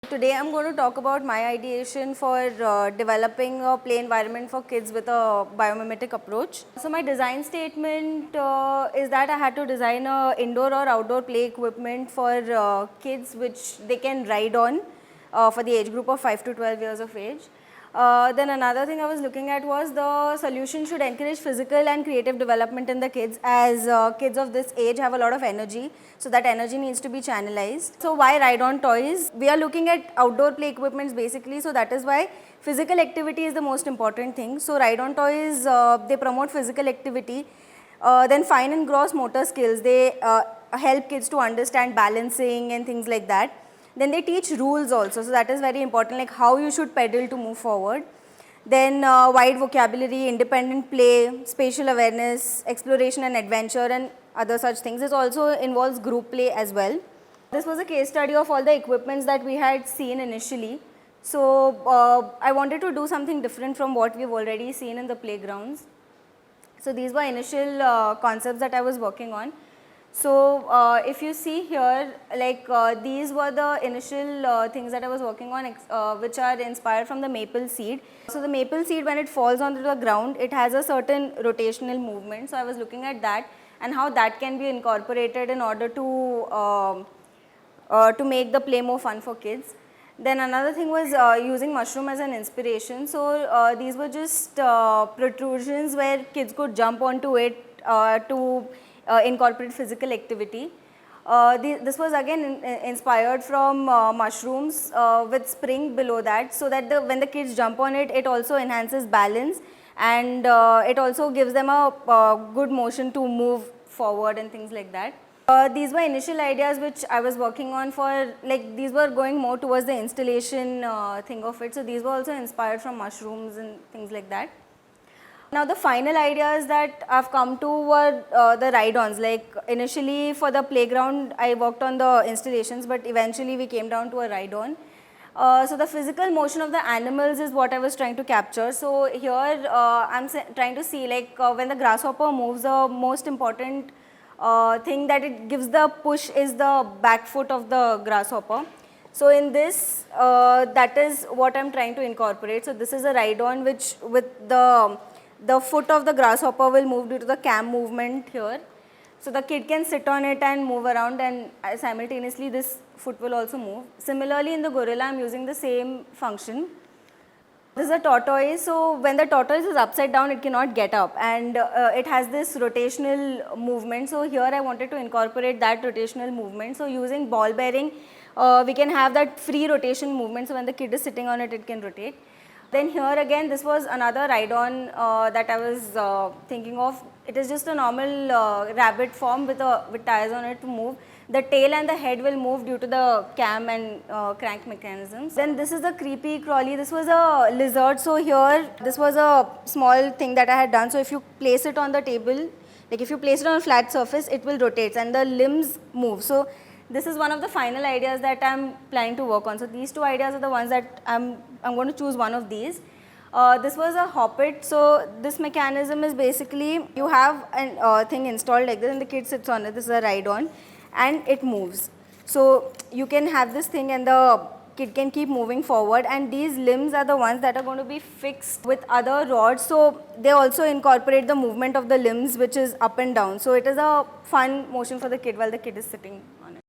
Today I'm going to talk about my ideation for developing a play environment for kids with a biomimetic approach. So my design statement is that I had to design a indoor or outdoor play equipment for kids which they can ride on for the age group of 5 to 12 years of age. Then another thing I was looking at was the solution should encourage physical and creative development in the kids, as kids of this age have a lot of energy, so that energy needs to be channelized. So why ride-on toys? We are looking at outdoor play equipments basically, so that is why physical activity is the most important thing. So ride-on toys, they promote physical activity. Then fine and gross motor skills, they help kids to understand balancing and things like that. Then they teach rules also, so that is very important, like how you should pedal to move forward. Then wide vocabulary, independent play, spatial awareness, exploration and adventure and other such things. This also involves group play as well. This was a case study of all the equipments that we had seen initially. So I wanted to do something different from what we've already seen in the playgrounds. So these were initial concepts that I was working on. So if you see here, like these were the initial things that I was working on, which are inspired from the maple seed. So the maple seed, when it falls onto the ground, it has a certain rotational movement. So I was looking at that and how that can be incorporated in order to make the play more fun for kids. Then another thing was using mushroom as an inspiration. So these were just protrusions where kids could jump onto it to incorporate physical activity. This was again inspired from mushrooms with spring below that, so that when the kids jump on it, it also enhances balance and it also gives them a good motion to move forward and things like that. These were initial ideas which I was working on for, like these were going more towards the installation thing of it. So these were also inspired from mushrooms and things like that. Now the final ideas that I've come to were the ride-ons. Like initially for the playground I worked on the installations, but eventually we came down to a ride-on. So the physical motion of the animals is what I was trying to capture. So here I'm trying to see, like when the grasshopper moves, the most important thing that it gives the push is the back foot of the grasshopper. So in this, that is what I'm trying to incorporate. So this is a ride-on which with the foot of the grasshopper will move due to the cam movement here. So the kid can sit on it and move around, and simultaneously this foot will also move. Similarly in the gorilla I'm using the same function. This is a tortoise, so when the tortoise is upside down it cannot get up, and it has this rotational movement. So here I wanted to incorporate that rotational movement. So using ball bearing, we can have that free rotation movement, so when the kid is sitting on it, it can rotate. Then here again, this was another ride-on that I was thinking of. It is just a normal rabbit form with tires on it to move. The tail and the head will move due to the cam and crank mechanisms. Then this is the creepy crawly. This was a lizard. So here, this was a small thing that I had done. So if you place it on the table, like if you place it on a flat surface, it will rotate and the limbs move. So this is one of the final ideas that I'm planning to work on. So these two ideas are the ones that I'm going to choose one of these. This was a hoppet. So this mechanism is basically, you have a thing installed like this and the kid sits on it. This is a ride-on and it moves. So you can have this thing and the kid can keep moving forward, and these limbs are the ones that are going to be fixed with other rods. So they also incorporate the movement of the limbs, which is up and down. So it is a fun motion for the kid while the kid is sitting on it.